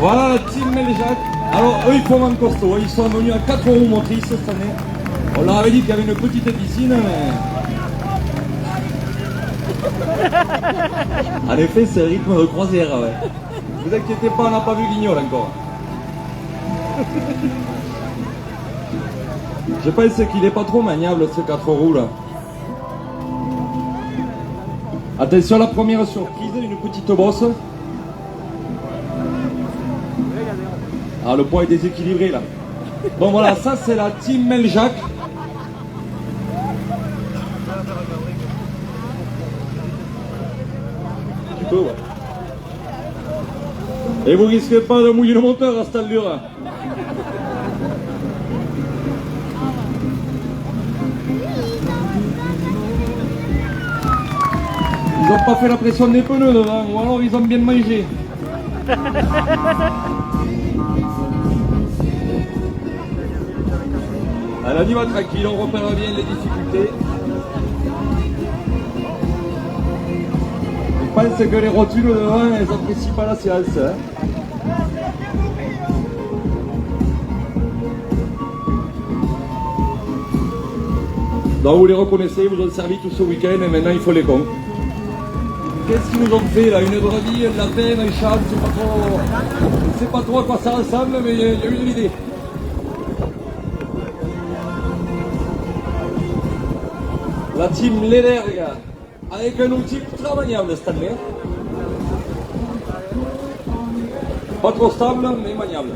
Voilà la team Meljac. Alors eux ils font en costaud, ils sont venus à 4 roues motrices cette année. On leur avait dit qu'il y avait une petite piscine, mais... En effet, c'est le rythme de croisière, ouais. Vous inquiétez pas, on n'a pas vu Guignol encore. Je pense qu'il n'est pas trop maniable ce 4 roues là. Attention à la première surprise, une petite bosse. Ah, le poids est déséquilibré là. Bon voilà, ça c'est la team Meljac. Tu peux, ouais. Et vous risquez pas de mouiller le moteur à cette allure. Ils n'ont pas fait la pression des pneus devant, ou alors ils ont bien mangé. Alors on y va tranquille, on repère bien les difficultés. Je pense que les rotules devant, elles n'apprécient pas la séance. Hein. Donc vous les reconnaissez, vous ont servi tout ce week-end et maintenant il faut les cons. Qu'est-ce qu'ils nous ont fait là? Une brebis, un lapin, un chat, je sais pas trop à quoi ça ressemble, mais il y a eu de l'idée. La team Leder, les gars, avec un outil ultra maniable cette année. Pas trop stable, mais maniable.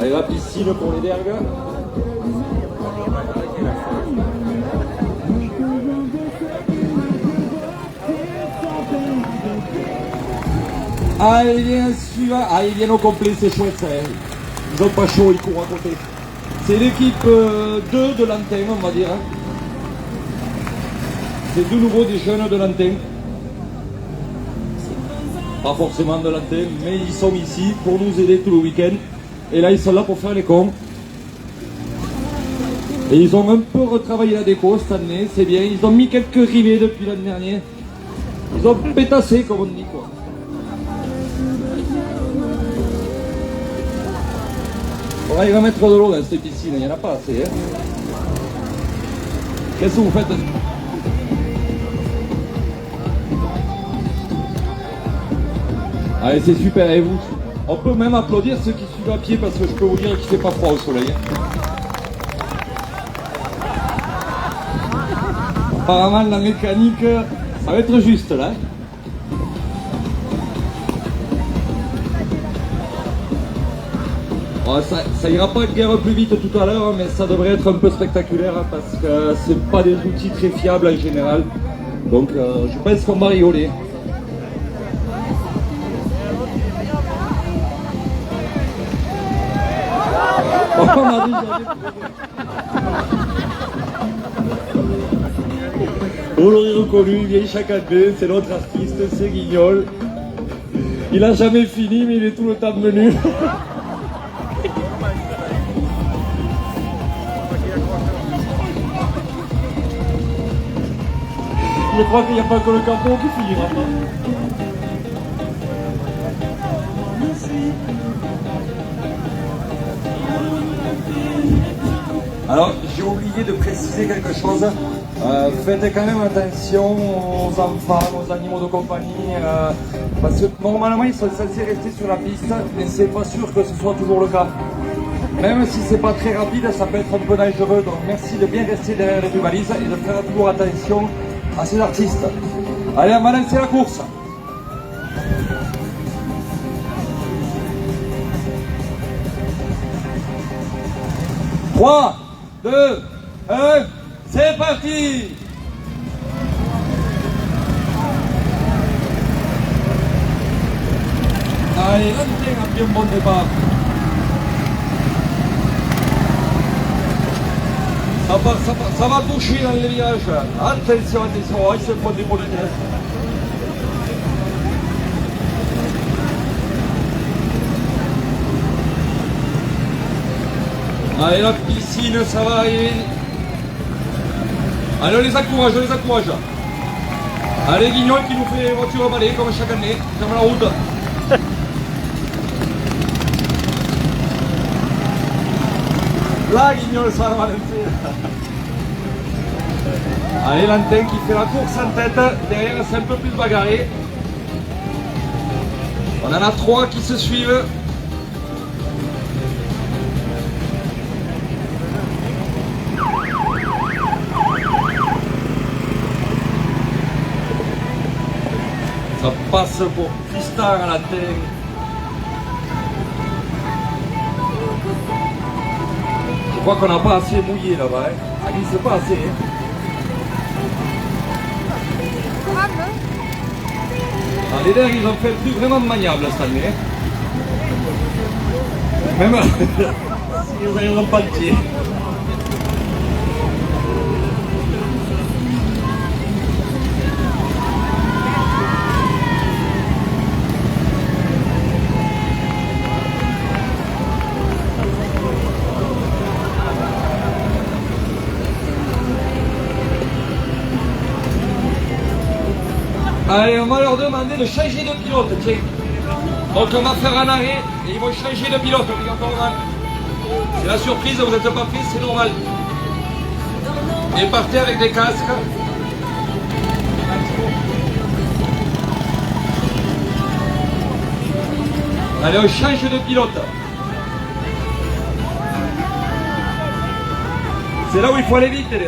Allez, la piscine pour les dergues. Ah, il vient suivant. Ah, il vient au complet, c'est chouette ça. Hein. Ils ont pas chaud, ils courent à côté. C'est l'équipe 2 de l'antenne, on va dire. Hein. C'est de nouveau des jeunes de l'antenne. Pas forcément de l'antenne, mais ils sont ici pour nous aider tout le week-end. Et là, ils sont là pour faire les cons. Et ils ont un peu retravaillé la déco cette année, c'est bien. Ils ont mis quelques rivets depuis l'année dernière. Ils ont pétassé, comme on dit, quoi. Faudra y remettre de l'eau dans cette piscine, il n'y en a pas assez. Hein. Qu'est-ce que vous faites? Allez, c'est super, et vous? On peut même applaudir ceux qui suivent à pied parce que je peux vous dire qu'il ne fait pas froid au soleil. Apparemment, la mécanique, ça va être juste là. Bon, ça ira pas guère plus vite tout à l'heure, mais ça devrait être un peu spectaculaire parce que c'est pas des outils très fiables en général. Donc je pense qu'on va rigoler. On a déjà vous l'aurez reconnu, il vient chaque année, c'est notre artiste, c'est Guignol. Il a jamais fini, mais il est tout le temps venu. Je crois qu'il n'y a pas que le capot qui finira pas. Alors, j'ai oublié de préciser quelque chose. Faites quand même attention aux enfants, aux animaux de compagnie, parce que normalement ils sont censés rester sur la piste, mais c'est pas sûr que ce soit toujours le cas. Même si c'est pas très rapide, ça peut être un peu dangereux, donc merci de bien rester derrière les balises et de faire toujours attention à ces artistes. Allez, on va lancer la course. Trois, 2, 1, c'est parti! Allez, l'antenne a bien bon départ. Ça va toucher dans les virages. Attention, attention, il se prend des politesses. Allez, la piscine, ça va arriver. Allez, on les encourage, on les encourage. Allez, Guignol qui nous fait voiture emballée comme chaque année, ferme la route. Là, Guignol, ça va lancer. Allez, Lantin qui fait la course en tête, derrière c'est un peu plus bagarré. On en a 3 qui se suivent. Ça passe pour Tristan à la tête. Je crois qu'on n'a pas assez mouillé là-bas. Hein. Ça glisse pas assez. Hein. Ah, les derniers, ils ont fait le truc vraiment maniable cette année. Hein. Même si ils n'arriveront pas de pied. Allez, on va leur demander de changer de pilote, tiens. Donc on va faire un arrêt et ils vont changer de pilote. C'est la surprise, vous n'êtes pas pris, c'est normal. Et partez avec des casques. Allez, on change de pilote. C'est là où il faut aller vite. Là.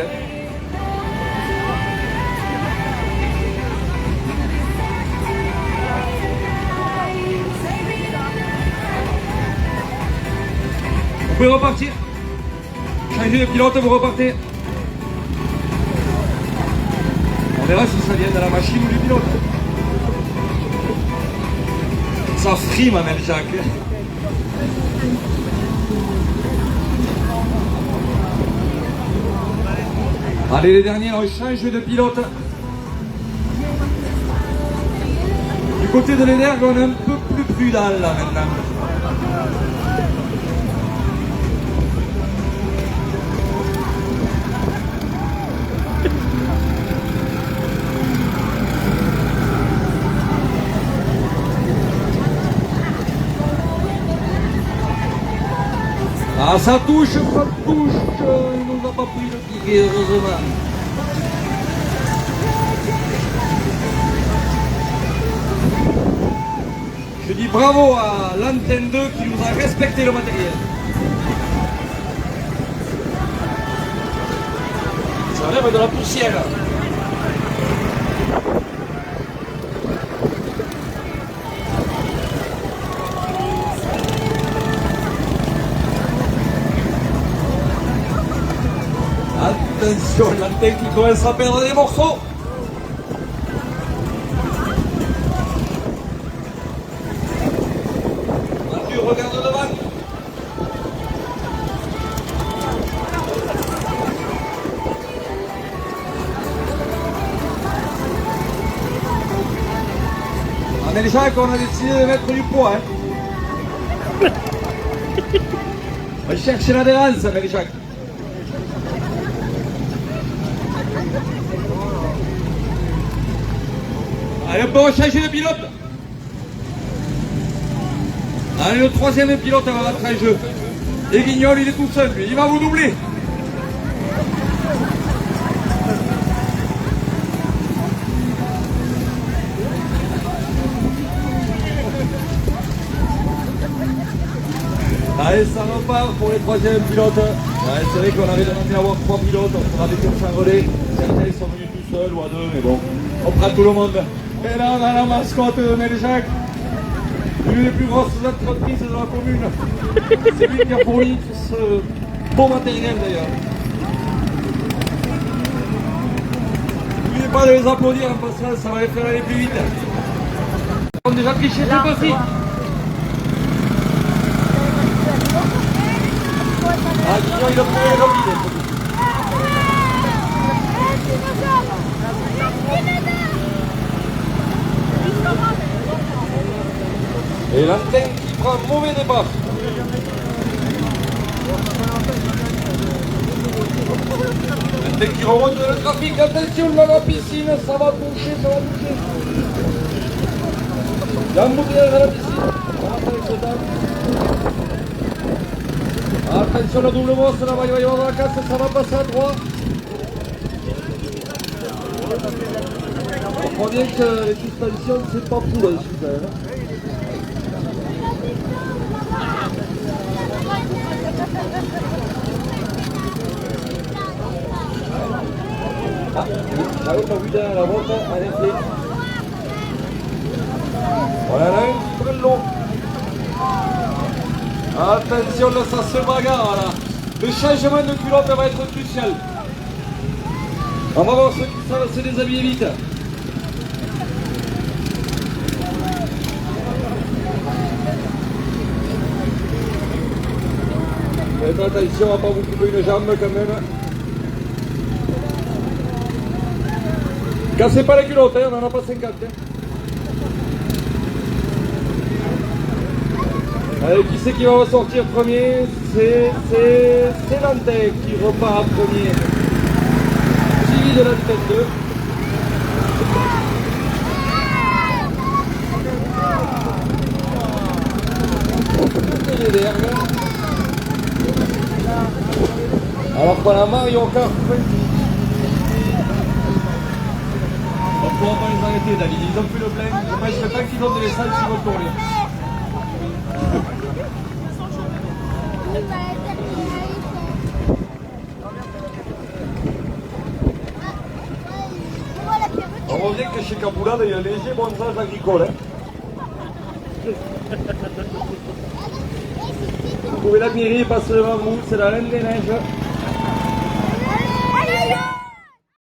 Vous pouvez repartir. Changez de pilote, vous repartez. On verra si ça vient de la machine ou du pilote. Ça frime, Amel Jacques. Allez, les derniers, on change de pilote. Du côté de l'Ederg, on est un peu plus prudent là maintenant. Ah, ça touche, il nous a pas pris le piquet, heureusement. Je dis bravo à l'antenne 2 qui nous a respecté le matériel. Ça enlève de la poussière. Attention, l'antenne qui commence à perdre des morceaux. Mathieu, regarde devant. Amel Jacques, on a décidé de mettre du poids. Hein. On va chercher l'adhérence, Amel Jacques. Allez, on peut changer de pilote. Allez, le troisième pilote va rentrer en jeu. Et Guignol, il est tout seul, lui. Il va vous doubler. Allez, ça repart pour les troisièmes pilotes. Ouais, c'est vrai qu'on avait demandé d'avoir 3 pilotes. On avait fait un relais. Certains sont venus tout seuls ou à 2, mais bon, on prend tout le monde. Et là, on a la mascotte de Amel Jacques, l'une des plus grosses entreprises de la commune. C'est lui qui a fourni tout ce beau matériel d'ailleurs. N'oubliez pas de les applaudir en passant, ça va les faire aller plus vite. On a déjà triché, c'est parti. Ah, Guillaume, il a pris les rapide. Et l'antenne qui prend un mauvais départ. L'antenne qui qui remonte le trafic, attention dans la piscine, ça va bouger, ça va bouger. Il y a un bouteillage dans la piscine. Attention la double bosse, là, il va y avoir la casse, ça va passer à droite. On croit bien que les suspensions, c'est pas fou là-dessus quand même. Ah, j'avais pas vu derrière la moto, elle est faite. Voilà, là, un petit l'eau. Attention, là, ça se bagarre là. Le changement de culotte va être crucial. On va voir ceux qui savent se déshabiller vite. Faites attention à ne pas vous couper une jambe quand même. Cassez pas les culottes, hein, on n'en a pas 50. Hein. Allez, qui c'est qui va ressortir premier? C'est Lantec qui repart premier. Suivi de la vitesse 2. Alors qu'on a Mario Kart. On ne pourra pas les arrêter, David. Ils ont plus le plein. Je ne pense pas qu'ils ont des salles qui vont tourner. On revient que chez Capoulade, il y a un léger bronzage agricole. Hein. Vous pouvez l'admirer, il passe devant vous, c'est la Reine des Neiges.